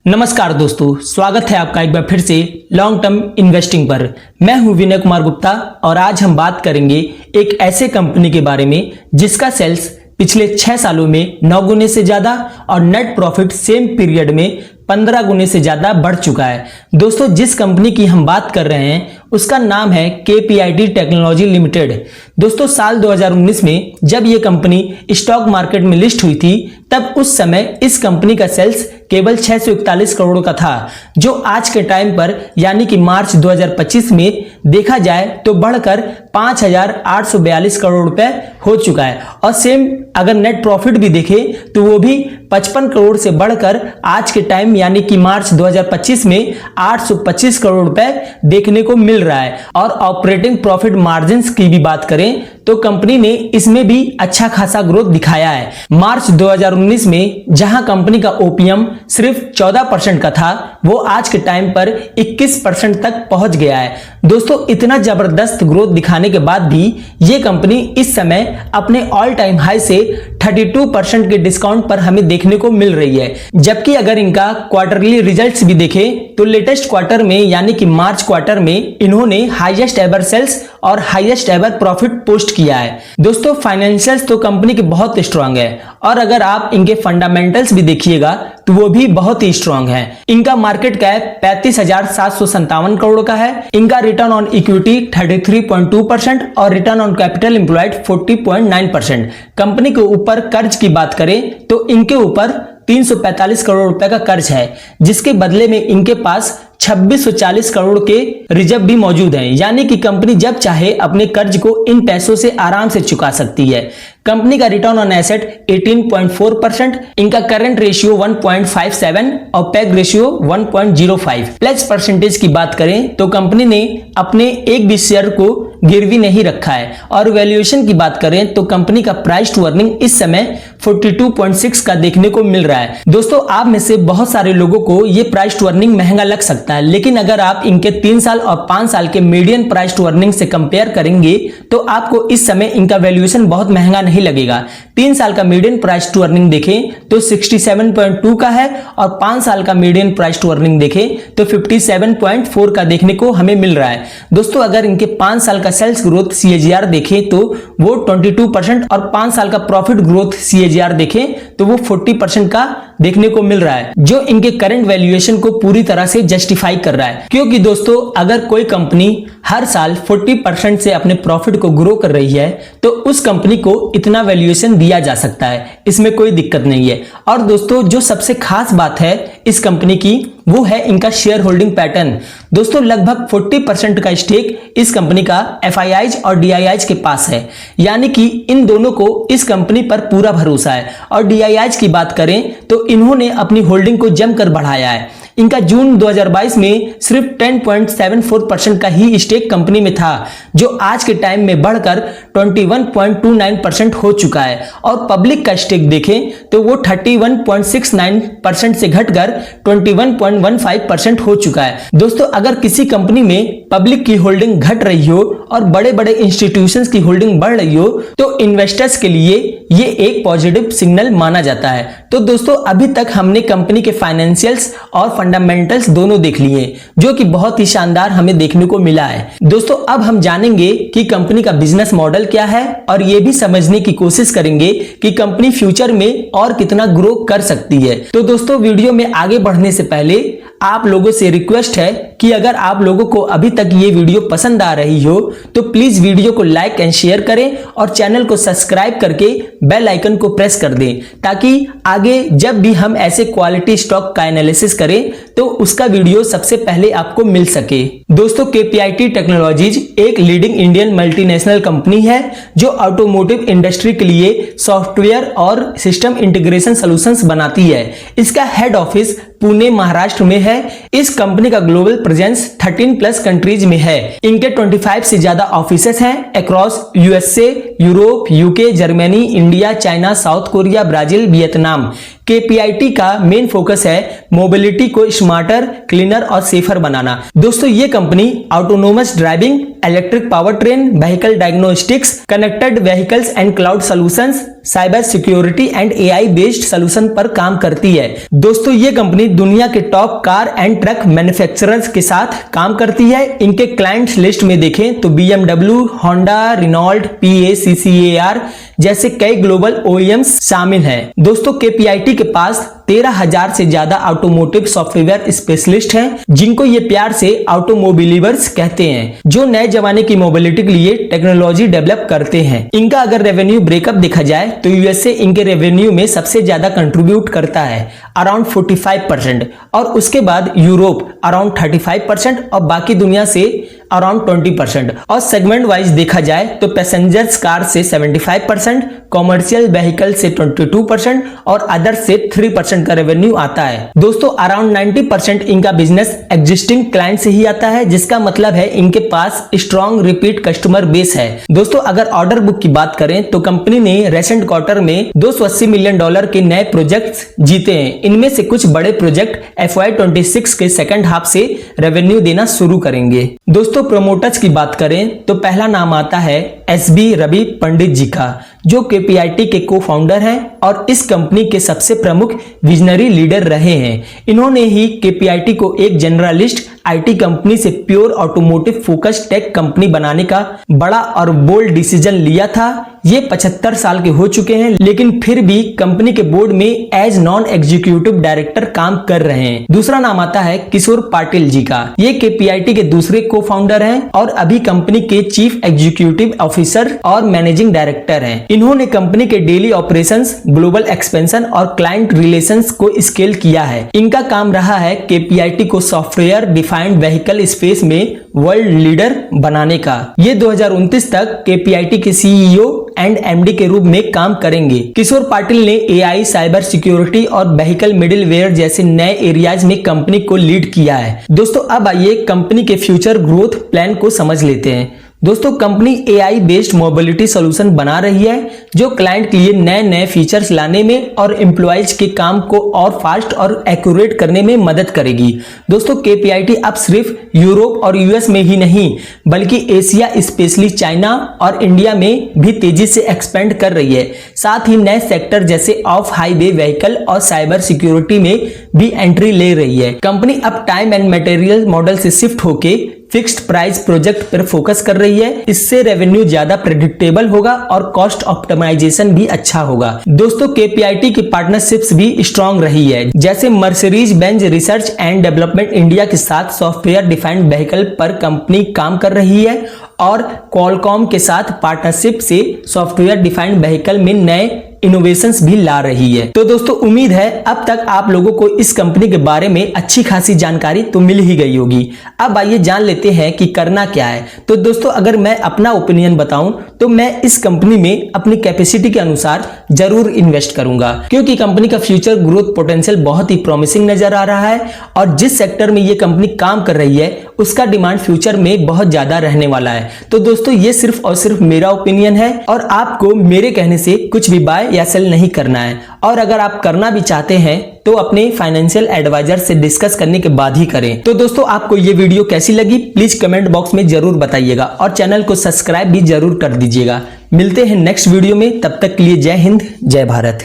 नमस्कार दोस्तों, स्वागत है आपका एक बार फिर से लॉन्ग टर्म इन्वेस्टिंग पर। मैं हूं विनय कुमार गुप्ता और आज हम बात करेंगे एक ऐसे कंपनी के बारे में जिसका सेल्स पिछले 6 सालों में 9 गुने से ज्यादा और नेट प्रॉफिट सेम पीरियड में 15 गुने से ज्यादा बढ़ चुका है। दोस्तों, जिस कंपनी की हम बात कर रहे हैं उसका नाम है KPIT टेक्नोलॉजी लिमिटेड। दोस्तों, साल 2019 में जब ये कंपनी स्टॉक मार्केट में लिस्ट हुई थी तब उस समय इस कंपनी का सेल्स केवल 641 करोड़ का था, जो आज के टाइम पर यानी कि मार्च 2025 में देखा जाए तो बढ़कर 5,842 करोड़ रुपए हो चुका है। और सेम अगर नेट प्रॉफिट भी देखें तो वो भी 55 करोड़ से बढ़कर आज के टाइम यानी कि मार्च 2025 में 825 करोड़ रुपए देखने को मिल रहा है। और ऑपरेटिंग प्रॉफिट मार्जिन्स की भी बात करें तो कंपनी ने इसमें भी अच्छा खासा ग्रोथ दिखाया है। मार्च 2019 में जहां कंपनी का ओपीएम सिर्फ 14% का था, वो आज के टाइम पर 21% तक पहुंच गया है। दोस्तों, इतना जबरदस्त ग्रोथ दिखाने के बाद भी ये कंपनी इस समय अपने ऑल टाइम हाई से 32% के डिस्काउंट पर हमें देखने को मिल रही है। जबकि अगर इनका क्वार्टरली रिजल्ट्स भी देखें तो लेटेस्ट क्वार्टर में यानी कि मार्च क्वार्टर में इन्होंने हाईएस्ट एवर सेल्स और हाईएस्ट एवर प्रॉफिट पोस्ट किया है। दोस्तों, फाइनेंशियल्स तो कंपनी के बहुत स्ट्रांग है और अगर आप इनके फंडामेंटल्स भी देखिएगा तो वो भी बहुत ही स्ट्रांग है। इनका मार्केट कैप 35,757 करोड़ का है। इनका रिटर्न ऑन इक्विटी 33.2% और return on capital employed 40.9%। Company के ऊपर कर्ज की बात करें तो इनके ऊपर 345 करोड़ रुपए का कर्ज है, जिसके बदले में इनके पास 2640 करोड़ के रिजर्व भी मौजूद हैं। यानी कि कंपनी जब चाहे अपने कर्ज को इन पैसों से आराम से चुका सकती है। कंपनी का रिटर्न ऑन एसेट 18.4%, इनका करंट रेशियो 1.57 और पैग रेशियो 1.05। प्लेज परसेंटेज की बात करें तो कंपनी ने अपने एक भी शेयर को गिरवी नहीं रखा है। और वैल्यूएशन की बात करें तो कंपनी का प्राइस टू अर्निंग इस समय 42.6 का देखने को मिल रहा है। दोस्तों, आप में से बहुत सारे लोगों को ये प्राइस टू अर्निंग महंगा लग सकता है, लेकिन अगर आप इनके 3 साल और 5 साल के मीडियन प्राइस टू अर्निंग से कंपेयर करेंगे तो आपको इस समय इनका वैल्यूएशन बहुत महंगा नहीं लगेगा। 3 साल का मीडियन प्राइस टू अर्निंग देखें तो 67.2 का है और 5 साल का मीडियन प्राइस टू अर्निंग देखें तो 57.4 का देखने को हमें मिल रहा है। दोस्तों, अगर इनके 5 साल का सेल्स ग्रोथ CAGR देखें तो वो 22% और 5 साल का प्रॉफिट ग्रोथ CAGR देखें तो वो 40% का देखने को मिल रहा है, जो इनके करंट वैल्यूएशन को पूरी तरह से जस्टिफाई कर रहा है। क्योंकि दोस्तों, अगर कोई कंपनी हर साल 40% से अपने प्रॉफिट को ग्रो कर रही है तो उस कंपनी को इतना वैल्यूएशन दिया जा सकता है, इसमें कोई दिक्कत नहीं है। और दोस्तों, जो सबसे खास बात है इस कंपनी की वो है इनका शेयर होल्डिंग पैटर्न। दोस्तों, लगभग 40% का स्टेक इस कंपनी का FIIs और DIIs के पास है, यानी कि इन दोनों को इस कंपनी पर पूरा भरोसा है। और DIIs की बात करें तो इन्होंने अपनी होल्डिंग को जमकर बढ़ाया है। इनका जून 2022 में सिर्फ 10.74% का ही स्टेक कंपनी में था, जो आज के टाइम में बढ़कर 21.29% हो चुका है। और पब्लिक का स्टेक देखें तो वो 31.69% से घटकर 21.15% हो चुका है। दोस्तों, अगर किसी कंपनी में पब्लिक की होल्डिंग घट रही हो और बड़े बड़े इंस्टीट्यूशंस की होल्डिंग बढ़ रही हो तो इन्वेस्टर्स के लिए ये एक पॉजिटिव सिग्नल माना जाता है। तो दोस्तों, अभी तक हमने कंपनी के फाइनेंशियल्स और फंडामेंटल्स दोनों देख लिए, जो कि बहुत ही शानदार हमें देखने को मिला है। दोस्तों, अब हम जानेंगे कि कंपनी का बिजनेस मॉडल क्या है और ये भी समझने की कोशिश करेंगे कि कंपनी फ्यूचर में और कितना ग्रो कर सकती है। तो दोस्तों, वीडियो में आगे बढ़ने से पहले आप लोगों से रिक्वेस्ट है कि अगर आप लोगों को अभी तक ये वीडियो पसंद आ रही हो तो प्लीज वीडियो को लाइक एंड शेयर करें और चैनल को सब्सक्राइब करके बेल आइकन को प्रेस कर दें, ताकि आगे जब भी हम ऐसे क्वालिटी स्टॉक का एनालिसिस करें तो उसका वीडियो सबसे पहले आपको मिल सके। दोस्तों, KPIT टेक्नोलॉजीज एक लीडिंग इंडियन मल्टीनेशनल कंपनी है जो ऑटोमोटिव इंडस्ट्री के लिए सॉफ्टवेयर और सिस्टम इंटीग्रेशन सॉल्यूशंस बनाती है। इसका हेड ऑफिस पुणे महाराष्ट्र में है। इस कंपनी का ग्लोबल प्रेजेंस 13+ कंट्रीज में है। इनके 25 से ज्यादा ऑफिसेस हैं across USA, Europe, UK, Germany, India, China, south Korea, Brazil, Vietnam. KPIT का मेन फोकस है मोबिलिटी को स्मार्टर, क्लीनर और सेफर बनाना। दोस्तों ये company autonomous driving, electric power train, vehicle diagnostics, connected vehicles and cloud solutions, cyber security and AI based solution पर काम करती है। दोस्तों ये कंपनी दुनिया के top car and truck manufacturers के साथ काम करती है। इनके क्लाइंट्स लिस्ट में देखें तो BMW, Honda, Renault, PA, CCAR जैसे कई ग्लोबल OEMs शामिल हैं। दोस्तों KPIT के पास 13,000 से ज्यादा ऑटोमोटिव सॉफ्टवेयर स्पेशलिस्ट हैं, जिनको ये प्यार से ऑटोमोबिलिवर्स कहते हैं, जो नए जमाने की मोबिलिटी के लिए टेक्नोलॉजी डेवलप करते हैं। इनका अगर रेवेन्यू ब्रेकअप देखा जाए तो USA इनके रेवेन्यू में सबसे ज्यादा कंट्रीब्यूट करता है अराउंड 45%, और उसके बाद यूरोप अराउंड 35% और बाकी दुनिया से अराउंड 20%। और सेगमेंट वाइज देखा जाए तो पैसेंजर्स कार से 75%, कॉमर्शियल व्हीकल से 22% और अदर से 3% का रेवेन्यू आता है। दोस्तों अराउंड 90% इनका बिजनेस एग्जिस्टिंग क्लाइंट से ही आता है, जिसका मतलब है इनके पास स्ट्रॉन्ग रिपीट कस्टमर बेस है। दोस्तों अगर ऑर्डर बुक की बात करें तो कंपनी ने रेसेंट क्वार्टर में $280 मिलियन के नए प्रोजेक्ट्स जीते हैं। इनमें से कुछ बड़े प्रोजेक्ट FY26 के सेकंड हाफ से रेवेन्यू देना शुरू करेंगे। दोस्तों प्रोमोटर्स की बात करें तो पहला नाम आता है SB रवि पंडित जी का, जो KPIT के को फाउंडर हैं और इस कंपनी के सबसे प्रमुख विजनरी लीडर रहे हैं। इन्होंने ही KPIT को एक जनरलिस्ट IT कंपनी से pure automotive focus tech company बनाने का बड़ा और बोल्ड डिसीजन लिया था। ये 75 साल के हो चुके हैं, लेकिन फिर भी कंपनी के बोर्ड में एज नॉन एग्जीक्यूटिव डायरेक्टर काम कर रहे हैं। दूसरा नाम आता है किशोर पाटिल जी का। ये KPIT के दूसरे को फाउंडर हैं और अभी कंपनी के चीफ एग्जीक्यूटिव ऑफिसर और मैनेजिंग डायरेक्टर हैं। इन्होंने कंपनी के डेली ऑपरेशंस, ग्लोबल एक्सपेंशन और क्लाइंट रिलेशंस को स्केल किया है। इनका काम रहा है KPIT को सॉफ्टवेयर डिफाइंड व्हीकल स्पेस में वर्ल्ड लीडर बनाने का। ये 2029 तक KPIT के CEO एंड MD के रूप में काम करेंगे। किशोर पाटिल ने AI, साइबर सिक्योरिटी और व्हीकल मिडिलवेयर जैसे नए एरियाज में कंपनी को लीड किया है। दोस्तों अब आइए कंपनी के फ्यूचर ग्रोथ प्लान को समझ लेते हैं। दोस्तों company AI based mobility solution बना रही है, जो क्लाइंट के लिए नए नए फीचर्स लाने में और एम्प्लॉयज के काम को और फास्ट और एक्यूरेट करने में मदद करेगी। दोस्तों KPIT अब सिर्फ यूरोप और US में ही नहीं, बल्कि एशिया स्पेशली चाइना और इंडिया में भी तेजी से एक्सपेंड कर रही है। साथ ही नए सेक्टर जैसे ऑफ हाईवे व्हीकल और साइबर सिक्योरिटी में भी एंट्री ले रही है। कंपनी अब टाइम एंड मटेरियल मॉडल से शिफ्ट होके फिक्स्ड प्राइस प्रोजेक्ट पर फोकस कर रही है। इससे रेवेन्यू ज्यादा प्रेडिक्टेबल होगा और कॉस्ट ऑप्टिमाइजेशन भी अच्छा होगा। दोस्तों KPIT की पार्टनरशिप्स भी स्ट्रांग रही है, जैसे Mercedes Benz research and development India के साथ सॉफ्टवेयर डिफाइंड व्हीकल पर कंपनी काम कर रही है और क्वालकॉम के साथ पार्टनरशिप से सॉफ्टवेयर डिफाइंड व्हीकल में नए इनोवेशंस भी ला रही है। तो दोस्तों उम्मीद है अब तक आप लोगों को इस कंपनी के बारे में अच्छी खासी जानकारी तो मिल ही गई होगी। अब आइए जान लेते हैं कि करना क्या है। तो दोस्तों अगर मैं अपना ओपिनियन बताऊं तो मैं इस कंपनी में अपनी कैपेसिटी के अनुसार जरूर इन्वेस्ट करूंगा, क्योंकि कंपनी का फ्यूचर ग्रोथ पोटेंशियल बहुत ही प्रॉमिसिंग नजर आ रहा है और जिस सेक्टर में ये कंपनी काम कर रही है उसका डिमांड फ्यूचर में बहुत ज्यादा रहने वाला है। तो दोस्तों ये सिर्फ और सिर्फ मेरा ओपिनियन है और आपको मेरे कहने से कुछ भी बाय या सेल नहीं करना है। और अगर आप करना भी चाहते हैं तो अपने फाइनेंशियल एडवाइजर से डिस्कस करने के बाद ही करें। तो दोस्तों आपको ये वीडियो कैसी लगी प्लीज कमेंट बॉक्स में जरूर बताइएगा और चैनल को सब्सक्राइब भी जरूर कर दीजिएगा। मिलते हैं नेक्स्ट वीडियो में, तब तक के लिए जय हिंद, जय भारत।